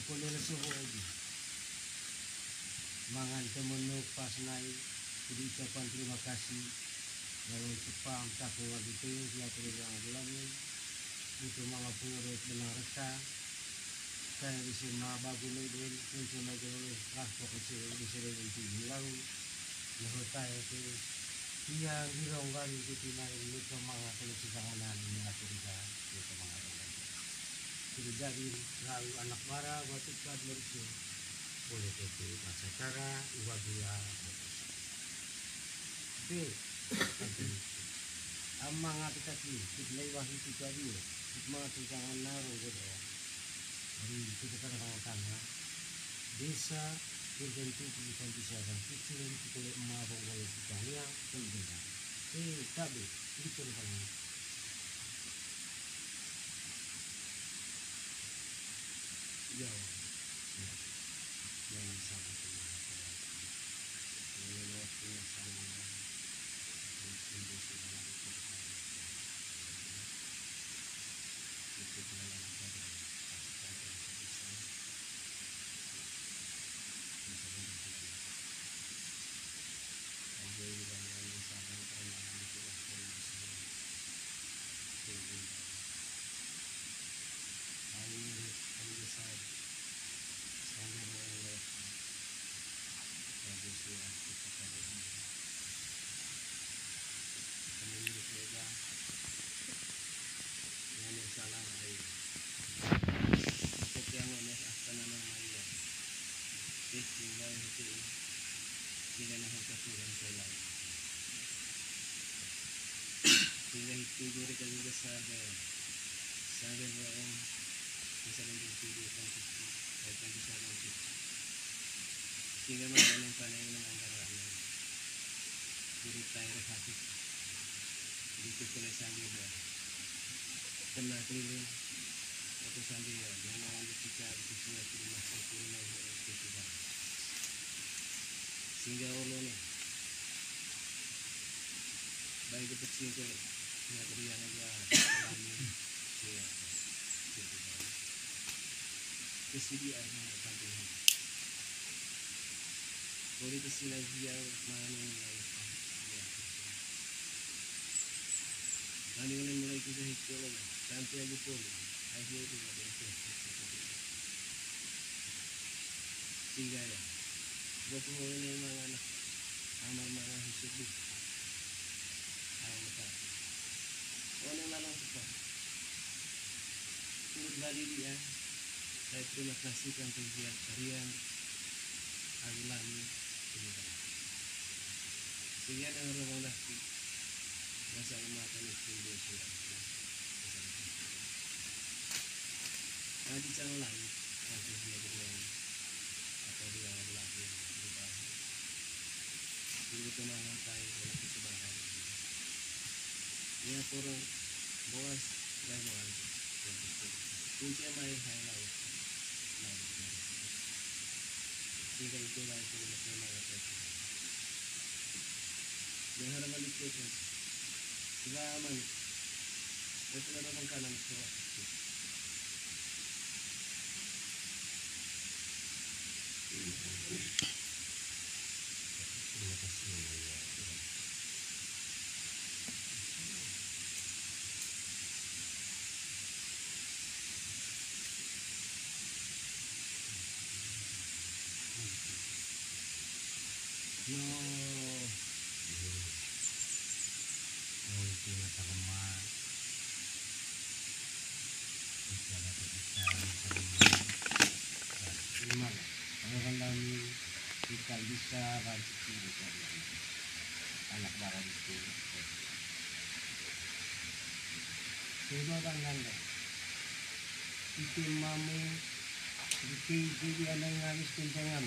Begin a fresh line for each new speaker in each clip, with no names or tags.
kulo na suho di. Mangan temenuk pas naik, jadi ucapan terima kasih. Lalu Jepang tapi waktu itu dia terbilang bulanin. Itu mga purut benang reka. Kaya di sini bagu medel, untuk medel transport di sini untuk bilang. Nahutay itu yang dironggan itu tinain itu mga kelusikanganan mga kuriga itu mga kuriga. Jadi jadi lalu anak bara waktu kadlor itu boleh itu bahasa cara iwadua. Tapi ang mga kitaki kitlay wahid itu tadi mga kelusikangan narong gitu. Jadi kita kadang-kadang desa berbentuk bukan bisa dan kecil itu oleh mabong oleh budaya pendidikan. Tapi itu kan. Ya, jangan sampai tidur kan juga sadar orang bisa tidur kan akan bisa nanti sehingga mana yang paling antara diri tayo hati itu boleh sambil kena keliling atau sambil jangan bicara bicara di rumah sempurna itu sehingga Allah nih baik itu singkir ya berian aja kami kesediaannya sampai boleh kesilah dia mana mulai mana mulai kita hitung sampai aja pun akhirnya itu nggak ada sehingga ya buat ini memang anak amal mana hidup orang lalang cepat turut lagi dia saya terima kasih kan penggiat kalian alami sehingga dengan rumah laki masa umatan itu dia sudah nanti cara lain nanti dia berdua atau dia lagi berubah dulu kenangan saya dalam kesebaran ya kurang bos lawan kunci mai hai lawan sehingga itu lah itu memang ada yang harus balik itu zaman itu orang kanan semua terima kasih bisa rezeki dari anak barang itu sudah tangga itu mami itu jadi anak ngalis kencangan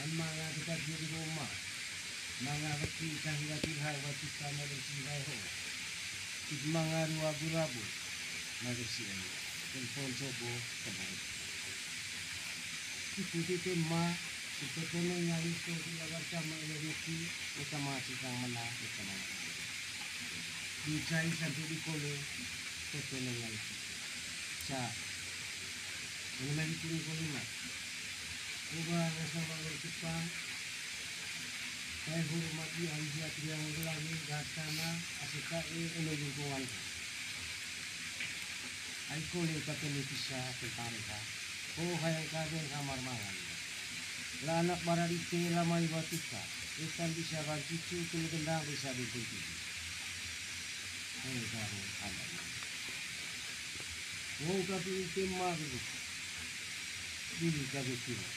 amang kita di rumah mangabati kahirati hawati sama bersihai ho itu mangaru abu-abu manusia telepon sobo kembali itu ma sebetulnya nyari itu tidak sama energi utama sedang menang utama dicai sampai di kole sebetulnya nyari sa mengenai itu kelima. Ubah rasa walau Jepang, saya hormati anjat yang gelami gasana asikai ini lingkungan. Aiko le televisa tentang ka. Oh hayang kaben kamar mangan. La anak baradite lamai batika. Ikan bisa bancucu tulu gendang bisa dikunci. Ini kamu ada. Mau tapi tema gitu. Dili kabutino.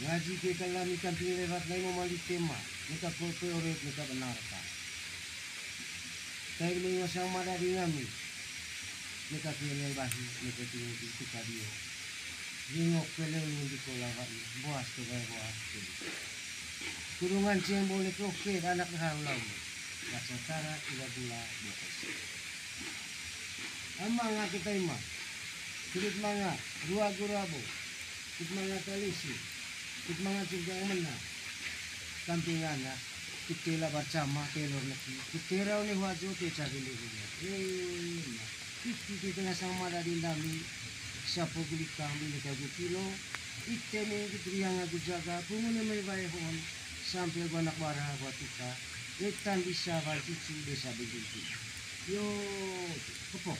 Ngaji ke kalami kan lewat lain mau malik tema. Kita kopi oret kita benarkan. Saya ini sama dari kami. Kita pilih bahi, kita tinggal di kita dia. Jengok peleng di kolam buas ke buas. Kurungan siang boleh kroket anak halau. Rasa cara 3 bulan bukas. Amang kita imah. Kulit manga, dua gurabo. Kulit manga talisi. Kulit manga juga menang. Kampingana. Kitila bersama telur lagi. Kitira ni wajib teca dulu dia. Kita tengah sama dari dami. Siapa beli kambing kita kilo. Ite ni kita yang aku jaga. Pungun may bayahon sampai gua nak barah buat kita. Ikan bisa cucu desa begitu. Yo, kepok.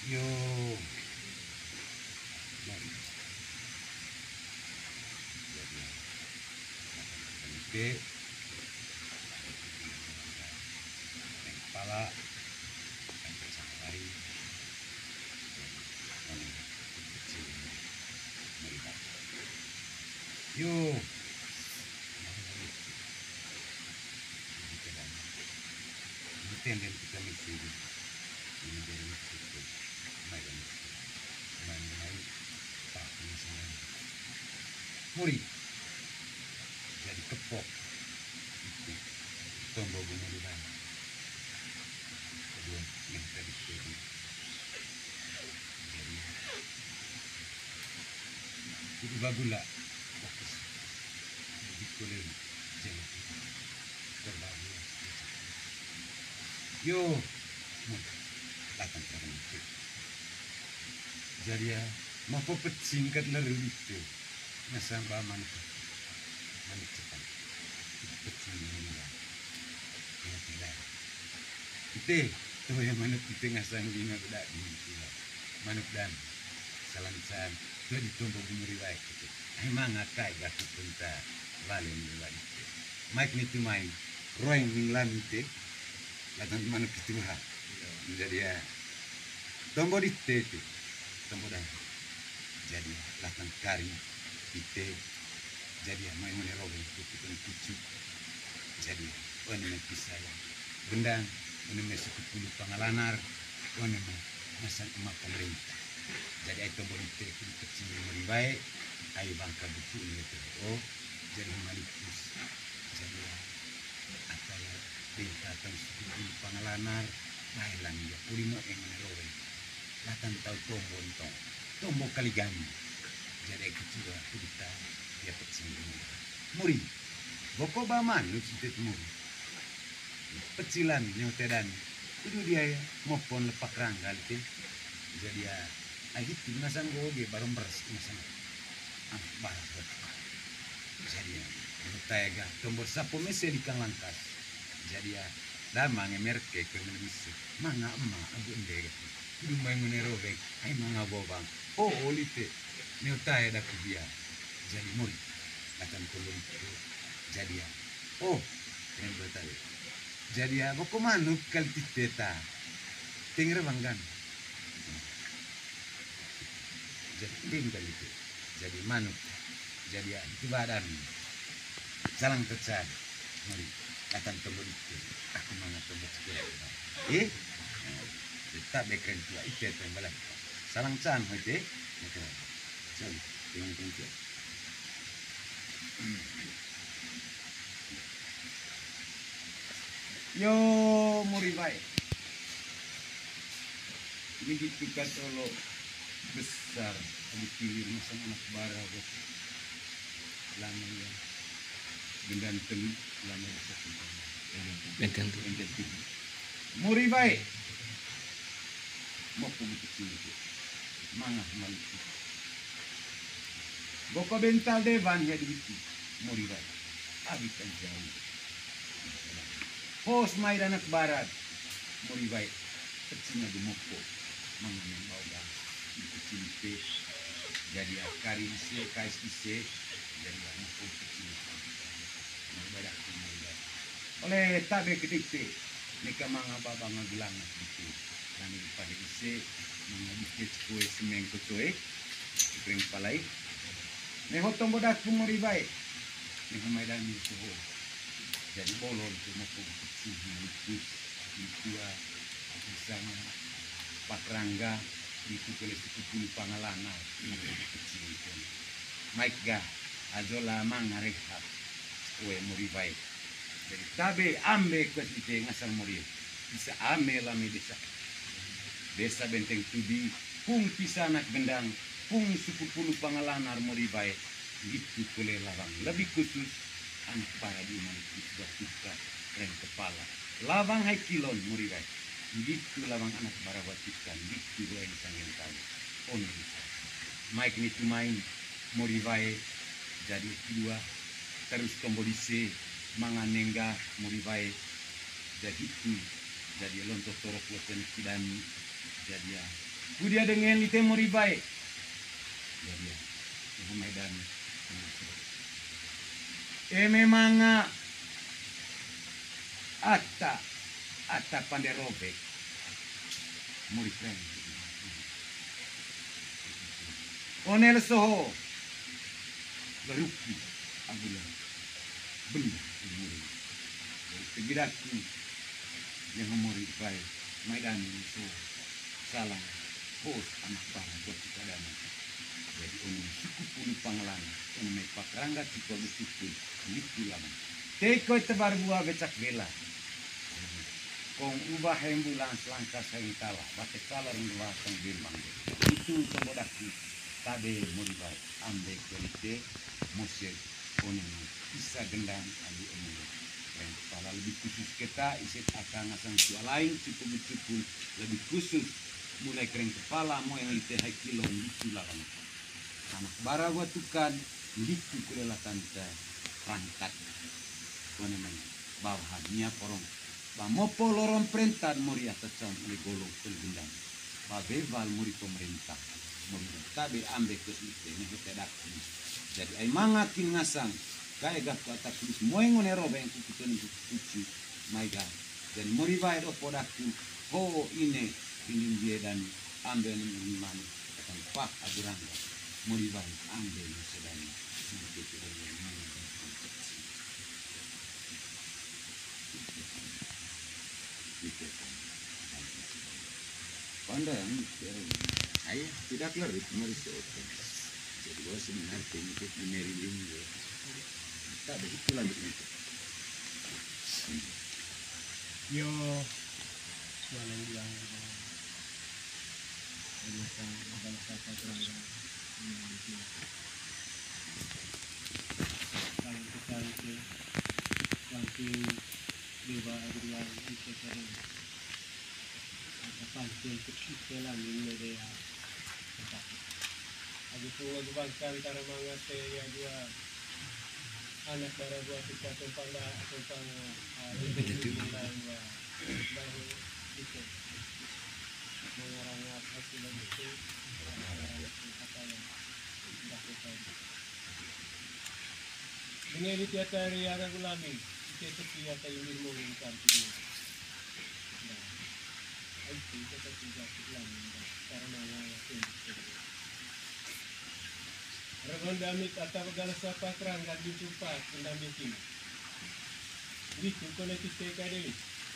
Yo, gede, kepala, sehari, yo, tenden kita mesti ini dari itu, main tak misalnya, muri. Jadi kepok itu tombol bunga di mana kedua yang tadi jadi itu bagula fokus di kulit jadi terbagi yo datang ke itu jadi ya mau singkat lalu itu ngasang baman manik cepat kecil meninggal ya tidak itu yang manuk kita ngasang bina bedak di manuk dan salancan itu ditumbuk bumuri baik itu emang ngakai gak kita balik mulai itu maik itu main roing minglan itu latan manuk itu ha jadi ya tombol itu tombol dan jadi latan kari itu jadi main menerobong itu kita cucu jadi orang bisa ya gendang orang masuk ke puluh pangalanar orang masuk emak pemerintah jadi itu boleh itu kecil lebih baik ayo bangka buku itu oh jadi malikus jadi apa ya tingkatan suku puluh pangalanar Thailand ya ulimo yang menerobong latan tahu tombol kali gani jadi kecil aku kita dia kecil muri boko baman lu sitet muri pecilan nyotedan itu dia ya mopon lepak ranggal itu jadi ya gitu nasan goge bareng beres nasan barat jadi ya tega tombol sapo mese di kang langkas jadi ya damang emerke ke menisi manga emak abu ende itu main menerobek ay manga bobang oh olite nyotaya dak dia jadi muri akan kulun jadi ya oh yang bertanya jadi ya boko manuk kali tita tinggal banggan jadi tinggal itu jadi manuk jadi ya itu badan salang tercad muri akan tembul itu aku mangat tembul sekolah tetap bekren tua itu tembalan salang can itu jadi dengan tinggal yo muri baik ini ditugas solo bes
besar dipilih masang anak bara buat lama ya gendan telu lama bisa
Benteng tu.
gendan telu muri baik mau kubu kecil itu mangah malu boko bental devan ya dibikin muri baik abitan jauh pos mai anak barat muri baik kecilnya di moko mangah yang bau dah kecil pe jadi akari ise kais ise jadi moko kecil badak oleh tabe kedikte nika manga baba ngagelang gitu kami pada ise manga dikit kue semeng kecue kering palai ne hotong bodak kumuri baik ne hamaidan itu jadi bolon tu moko kecil lupus ditua bersama Pak Rangga itu keles itu pangalana ini kecil itu Mike ga azola mangarehat kue muri baik jadi tabe ambe kesite ngasang muri bisa ame lame desa benteng tudi pung pisanak gendang pung suku pulu pangalanar muri baik gitu kule lawang lebih khusus anak para di mana sudah kita rem kepala lawang hai kilon muri baik gitu lawang anak para watikan gitu yang sangen kali on bisa Mike ni main muri baik jadi kedua terus kombolise manganengga muribae jadi itu jadi lontok torok loten kidani jadi ya kudia dengan ite muribae jadi ya medan memang atta panderobek murikren onel soho beruki abulan benda tegiraki yang umuri baik maidan itu salah bos anak bang buat kita dana jadi suku pulu panglang mai Pak Rangga ciko betul itu lama teko tebar buah becak bela kong ubah ambulans langkah saya kalah batek kalah rumah sang bimbang itu semodaki tabe muri baik ambe kelite musik oning bisa gendang adi omong yang kepala lebih khusus kita isit akan ngasang tua lain cukup lebih khusus mulai kering kepala mau yang itu hai kilo gitu lah kan anak bara watukan gitu kulelatan kita rangkat kone man bawahannya porong bamopo lorong perintah muri atasan oleh golong gendang babebal muri pemerintah muri tabe ambe kesite ini tidak jadi ay mangakin ngasang kaya gak kata tulis moengo nero beng kukutan kucu maiga dan moribai do podaku ho ini dia dan ambil ini mani akan pak aburanga moribai ambil sedang sedikit pandang ayah tidak lari merisau jadi bahwa sebenarnya penyakit memerinding tak ada itu lagi itu
yo suara ulang ada sang ada kata terang kalau kita itu nanti dewa berulang itu kan apa sih kecil lah ini dia Aku tuh bangsa antara mga ya dua anak para dua kita tumpang baru itu mengarang hasil itu apa yang dilakukan. Dengan itu hari yang gulami itu kita ingin mengungkap ini. Nah, itu kita tidak lagi karena yang Ragon damit atau segala siapa terang dan dijumpa kendami tim. Itu konektif kali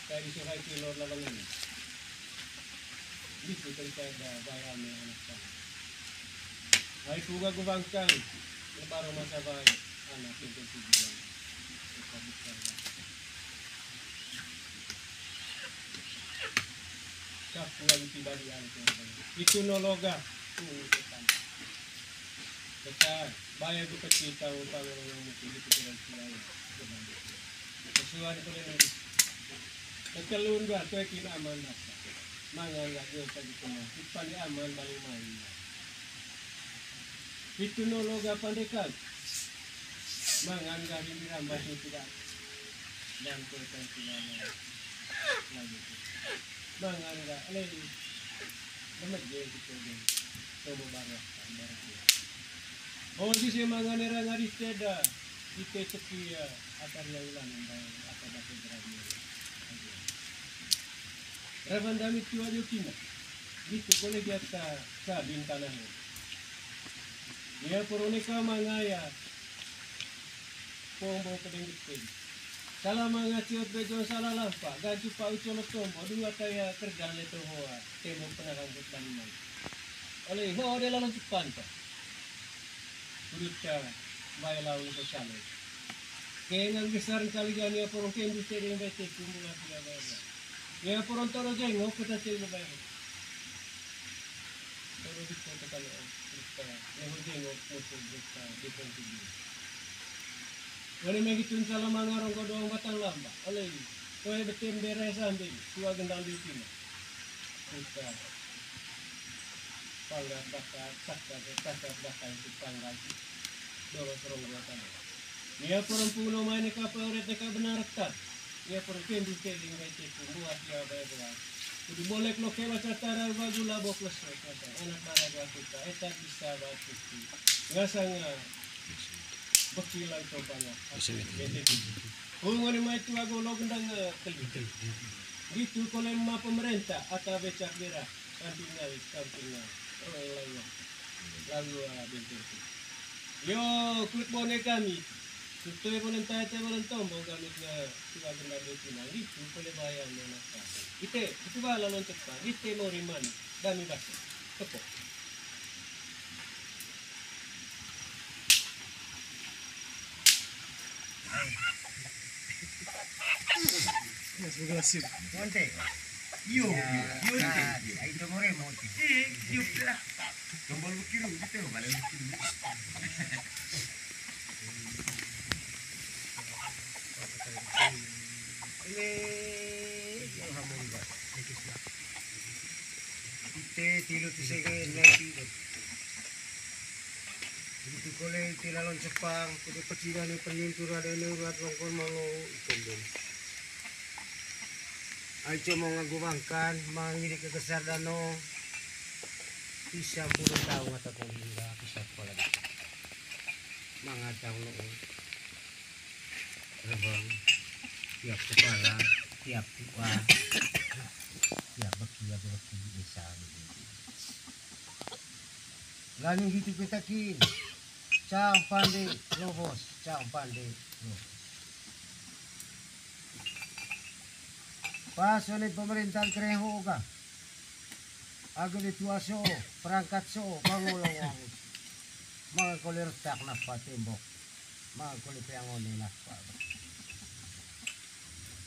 kali suhai kilor lawangan. Itu kita ada bayar anak sang. Hai puga gubangkang lebar masa baik anak itu juga. Kapuan tiba di anak itu nologa.
Kaya bayar ko kita utang ng pipikiran sila yun. Kasuhan ko rin ng nagkalun ba ito ay kinaaman na sa mga lagyo sa dito na ipali aman balimay ito nologa pandekan mga nga hindi rambas ni tidak dan ko ito sila na lagi mga nga alay naman din ito din tomo barang oh di siya mga nira nga diteda ite sekia atar yang ulan ng atar dapat berani Ravan damit kiwa yutina dito boleh kita sa bintanahin dia purunika mangaya pombo pedengit salah mga ciot bejo salah lampa gaji pa ucolot tombo dua kaya kerjaan itu hoa temo penarambut taniman oleh ho de lalu panta Kurita bayalaw ito salo. Kaya nang gisar kali gani porong kendi sering bete kumula sila bayar. Ya porong toro jengo kita sila bayar. Toro dito ta kalo kita yang jengo moto kita depende dia. Wala may gitun sa lamang arong kodong batang lamba. Oleh, koe betem beres ambil tua gendang dito. Kita panggat bakal itu panggat dorong serong dia perempuan main kapauret neka benar tak dia perempuan di keling kecil buat dia bayar jadi boleh lo kewa catara bagula bokles kata anak marah kita eta bisa batu ngasanya bekila itu banyak ngoni mai tu ago lo gendang kelih gitu kalau ma pemerintah atau becak dira kampingnya lalu bintu yo kulit bone kami tutoy po ng tayo walang tombo gamit na siya ginagawa pinang dito pala bayan na nasa ito ba lalong pa dito mo riman dami ba ito po
Mas aggressive.
Monte. Yo, ahí te moremos. Yo, tombol kiri gitu, balik kiri. Ini yang hamil ba. Ite tilo tisege nanti. Itu kole tilalon Jepang, kudu pecinan ni penyintura dan urat rongkon mango ikombon. Ayo mga gumangkan, mga ngiri kegesar dano, bisa puluh tahun atau hingga bisa sekolah dito. Mga tahun noon, rebang, tiap kepala, tiap tua, tiap beki bisa. Lalu gitu kita kin, cang pandai lobos, cang pandai lobos. Pas oleh pemerintahan Kreho ka. Ago dituaso, perangkat so, pangulong mga kulertak na patimbok. Mga kulipiangon na pa.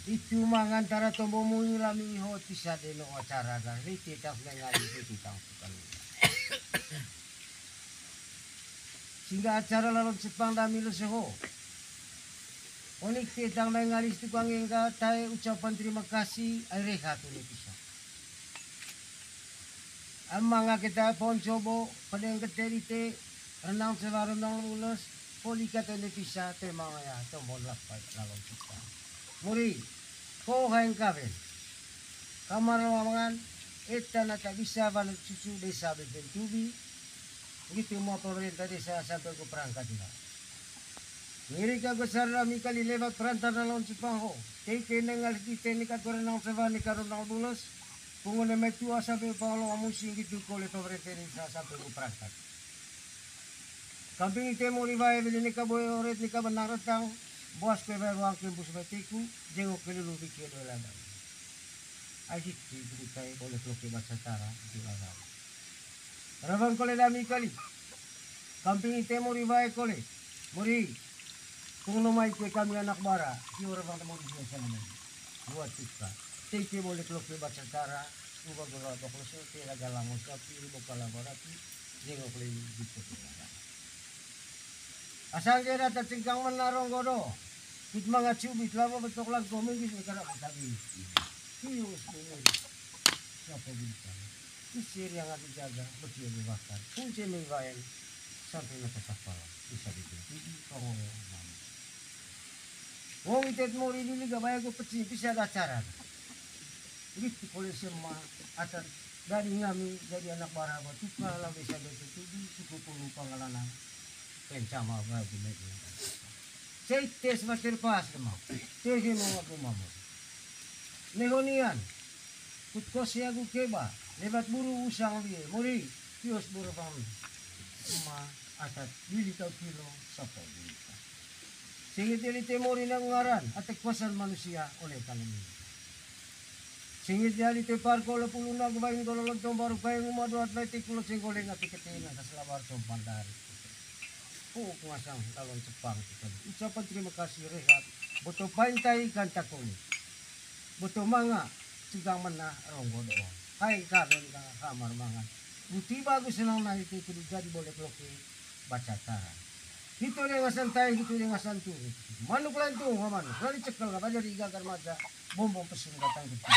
Itu mga antara tombo mo yung laming ho, tisa din o acara ka. Rititas na nga dito titang kanina. Sehingga acara lalong sepang dami lo seho. Onik titang na ngalis tu panging ka tayo ucapan terima kasih ay rehat ulit isa. Ang mga kita pon cobo padang keterite renang sebarang nang ulos polika ulit isa te mga ya tombol lapay lalong kita. Muri ko hain kaben. Kamar lawangan eta na tak bisa balik cucu desa beben tubi. Gitu mau pemerintah desa sampai ke perangkat juga. Ngiri ka besar rami kali lewat perantar nalon Cipaho. Teke nengal kita ni katuran nang sevani karun nang bulos. Pungone metua sampai panglo amusin gitu kole pemerintah desa sampai ke perangkat. Kamping ite mo liway bili ni kaboy oret ni kabanarotang. Buas ke ruang kimbus betiku jengok kelulubi ke dolan. Ajit di beritai boleh kloke bahasa tara di laga. Rabang kole dami kali. Kamping ite mo liway kole. Muri kung lumay ko kami anak bara, siura bang tamo di sa naman. Buat kita. Teke boleh klok lebat secara, ubah berapa kalau saya tidak galang, tapi ibu kolaborasi, jengok lagi gitu. Asal kira tatingkang menarong godo. Kit mga cubit lama betok lang komengis ikarap tabi. Kiyos bumur. Siapa bintang. Isir yang aku jaga betul dibakar. Kunci menggain sampai natasapal bisa dibikin pengong. Wong itet mo rin nili gabaya ko pecih bisa acara. Gitu polisi mah atas dari ngami dari anak barawa tukar lah bisa betul suku puluh pangalanan pencama bagi mereka. Saya tes master pas kemau. Tes yang mau aku mamu. Nehonian. Kutkos ya aku keba. Lebat buru usang dia. Muri kios buru kami. Ma atas bili kau kilo sapa bili. Singit dili temori ng ngaran at tagpasan manusia oleh kalian. Singit dili te parko la puluna gubayong dololog tong baru kayong umado atletik kulo singgoling at tiketina sa slabar tong pandari. Oo kumasang talon Jepang kita. Ucapan terima kasih rehat. Buto pantay kan takuni. Buto mga sigang man na ronggo doon. Kay karon ka kamar mangan. Buti bagus nang naiti kudu jadi boleh bloke baca taran. Hito na nga santay, hito na nga santo. Manok lang ito, manok. Kali cekal ka, bali riga karmadya, bombong pasunggatan kita.